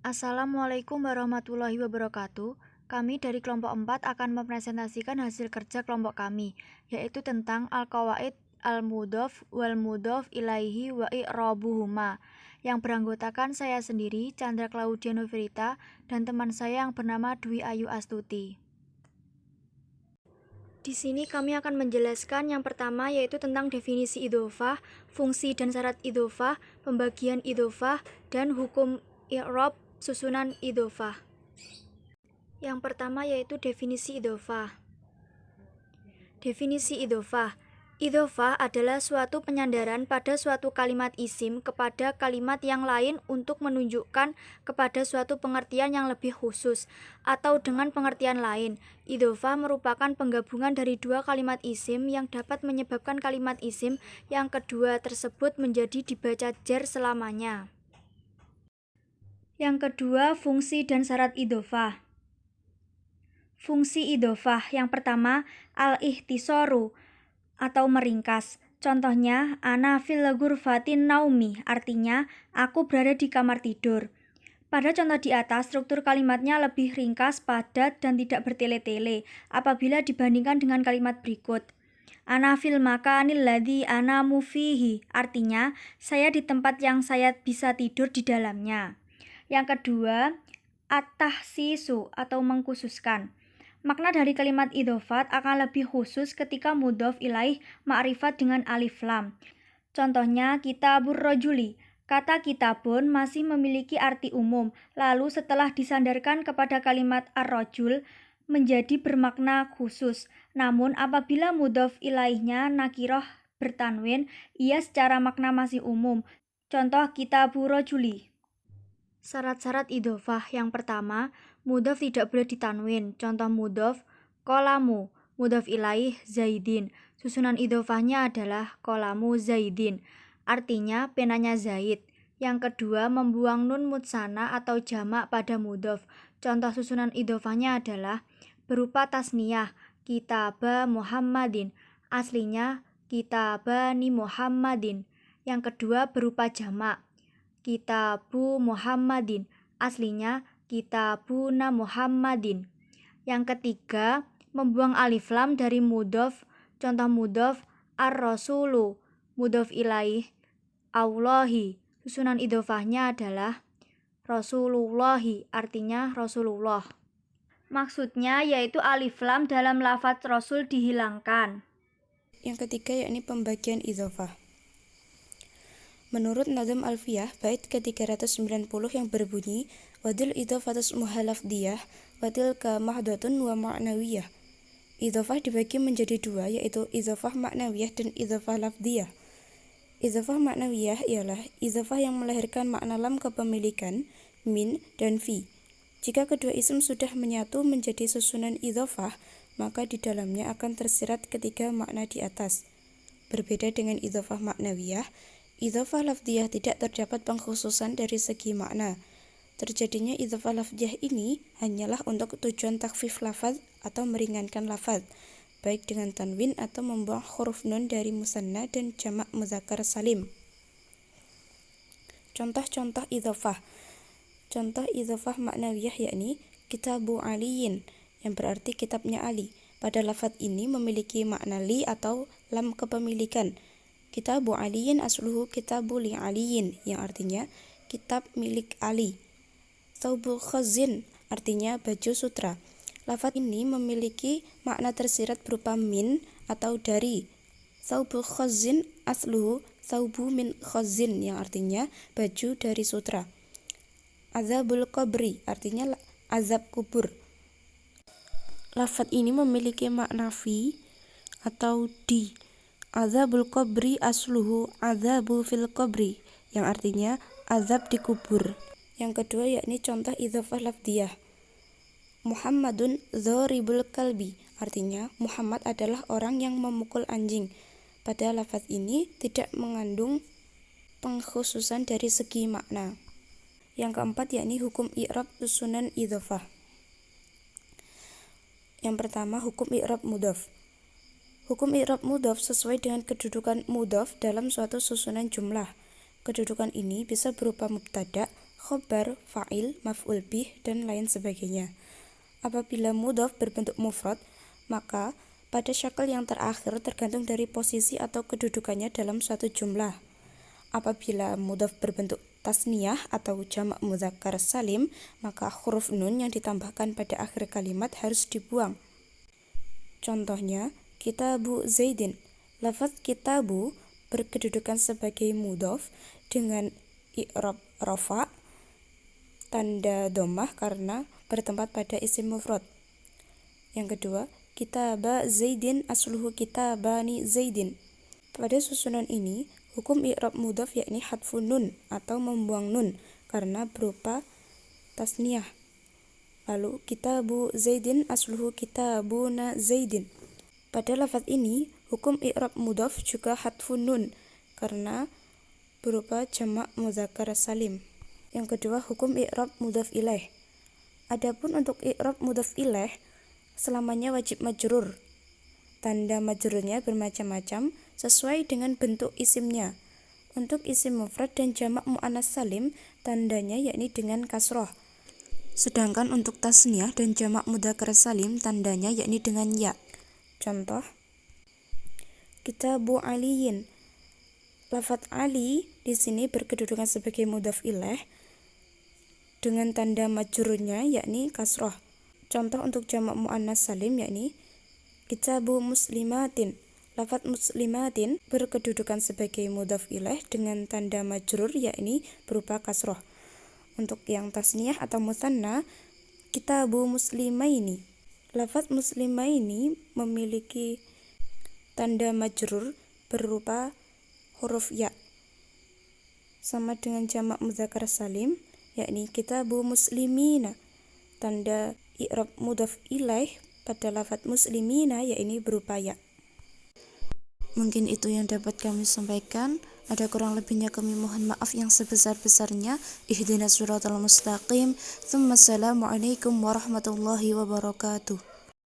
Assalamualaikum warahmatullahi wabarakatuh. Kami dari kelompok 4 akan mempresentasikan hasil kerja kelompok kami, yaitu tentang Al-Qawaid Al-Mudhof wal-Mudhof ilaihi wa i'rabuhuma, yang beranggotakan saya sendiri, Chandra Claudia Noverita, dan teman saya yang bernama Dwi Ayu Astuti. Di sini kami akan menjelaskan yang pertama yaitu tentang definisi idhofah, fungsi dan syarat idhofah, pembagian idhofah, dan hukum i'rab susunan idhofah. Yang pertama yaitu definisi idhofah. Definisi idhofah. Idhofah adalah suatu penyandaran pada suatu kalimat isim kepada kalimat yang lain untuk menunjukkan kepada suatu pengertian yang lebih khusus. Atau dengan pengertian lain, idhofah merupakan penggabungan dari dua kalimat isim yang dapat menyebabkan kalimat isim yang kedua tersebut menjadi dibaca jar selamanya. Yang kedua, fungsi dan syarat idhofah. Fungsi idhofah yang pertama, al-ikhtisaru atau meringkas. Contohnya, ana fil ghurfatin naumi, artinya aku berada di kamar tidur. Pada contoh di atas, struktur kalimatnya lebih ringkas, padat, dan tidak bertele-tele apabila dibandingkan dengan kalimat berikut. Ana fil makanil ladzi anamu fihi, artinya saya di tempat yang saya bisa tidur di dalamnya. Yang kedua, at-tahsisu atau mengkhususkan. Makna dari kalimat idhofat akan lebih khusus ketika mudhof ilaih ma'rifat dengan alif lam. Contohnya kitabur rajuli. Kata kitabun masih memiliki arti umum, lalu setelah disandarkan kepada kalimat ar-rajul menjadi bermakna khusus. Namun apabila mudhof ilaihnya nakiroh bertanwin, ia secara makna masih umum. Contoh kitabur rajuli. Syarat-syarat idhofah yang pertama, mudhof tidak boleh ditanwin. Contoh mudhof, kolamu, mudhof ilaih zaidin. Susunan idhofahnya adalah kolamu zaidin, artinya penanya Zaid. Yang kedua, membuang nun mutsana atau jamak pada mudhof. Contoh susunan idhofahnya adalah berupa tasniyah, kitaba Muhammadin, aslinya kitabani Muhammadin. Yang kedua, berupa jamak, kitabu Muhammadin, aslinya kitabuna Muhammadin. Yang ketiga, membuang alif lam dari mudhof. Contoh mudhof ar-rasulu, mudhof ilaih Allahi. Susunan idhofahnya adalah Rasulullahi, artinya Rasulullah. Maksudnya yaitu alif lam dalam lafadz rasul dihilangkan. Yang ketiga yakni pembagian idhofah. Menurut Nazm Alfiyah bait ke-390 yang berbunyi wadil idhofatus muhalafdiyah wadil ka mahdotun wa ma'nawiyah. Idhofah dibagi menjadi dua, yaitu idhofah ma'nawiyah dan idhofah lafdiyah. Idhofah ma'nawiyah ialah idhofah yang melahirkan makna lam kepemilikan, min, dan fi. Jika kedua isim sudah menyatu menjadi susunan idhofah, maka di dalamnya akan tersirat ketiga makna di atas. Berbeda dengan idhofah ma'nawiyah, idhofah lafdiyah tidak terdapat pengkhususan dari segi makna. Terjadinya idhofah lafdiyah ini hanyalah untuk tujuan takhfif lafaz atau meringankan lafaz, baik dengan tanwin atau membuang huruf nun dari musanna dan jamak mudzakkar salim. Contoh-contoh idhofah. Contoh idhofah ma'nawiyah yakni kitabu aliyin, yang berarti kitabnya Ali. Pada lafaz ini memiliki makna li atau lam kepemilikan. Kitabu aliyin asluhu kitabu li aliyin, yang artinya kitab milik Ali. Thawbul khazin artinya baju sutra. Lafaz ini memiliki makna tersirat berupa min atau dari. Thawbul khazin asluhu thawbu min khazin, yang artinya baju dari sutra. Azabul qabri artinya azab kubur. Lafaz ini memiliki makna fi atau di. Azabul qabri asluhu azabu fil qabri, yang artinya azab di kubur. Yang kedua yakni contoh idhofah lafdiyah. Muhammadun dzaribul kalbi, artinya Muhammad adalah orang yang memukul anjing. Pada lafaz ini tidak mengandung pengkhususan dari segi makna. Yang keempat yakni hukum i'rab susunan idhofah. Yang pertama, hukum i'rab mudhof. Hukum i'rab mudhof sesuai dengan kedudukan mudhof dalam suatu susunan jumlah. Kedudukan ini bisa berupa mubtada, khobar, fa'il, maf'ul bih, dan lain sebagainya. Apabila mudhof berbentuk mufrad, maka pada syakal yang terakhir tergantung dari posisi atau kedudukannya dalam suatu jumlah. Apabila mudhof berbentuk tasniyah atau jamak mudzakkar salim, maka huruf nun yang ditambahkan pada akhir kalimat harus dibuang. Contohnya, kitabu Zaidin. Lafaz kitabu berkedudukan sebagai mudhof dengan i'rab rafa, tanda dhammah karena bertempat pada isim mufrad. Yang kedua, kitaba Zaidin asluhu kitabani Zaidin. Pada susunan ini, hukum i'rab mudhof yakni hadfun nun atau membuang nun karena berupa tasniyah. Lalu kitabu Zaidin asluhu kitabuna Zaidin. Pada lafaz ini, hukum i'rab mudhof juga hadfun nun karena berupa jamak mudzakkar salim. Yang kedua, hukum i'rab mudhof ilaih. Adapun untuk i'rab mudhof ilaih, selamanya wajib majrur. Tanda majrurnya bermacam-macam sesuai dengan bentuk isimnya. Untuk isim mufrad dan jamak muannas salim, tandanya yakni dengan kasroh. Sedangkan untuk tasniyah dan jamak mudzakkar salim, tandanya yakni dengan ya. Contoh, kitabu aliyin. Lafaz ali di sini berkedudukan sebagai mudhof ilaih dengan tanda majrurnya yakni kasroh. Contoh untuk jamak muannas salim yakni kitabu muslimatin. Lafaz muslimatin berkedudukan sebagai mudhof ilaih dengan tanda majrur yakni berupa kasroh. Untuk yang tasniyah atau musanna, kitabu muslimaini. Lafaz muslimaini memiliki tanda majrur berupa huruf ya. Sama dengan jamak mudzakkar salim, yakni kitabu muslimina. Tanda i'rab mudhof ilaih pada lafaz muslimina yakni berupa ya. Mungkin itu yang dapat kami sampaikan. Ada kurang lebihnya kami mohon maaf yang sebesar-besarnya. Ihdinas siratal mustaqim. Assalamualaikum warahmatullahi wabarakatuh.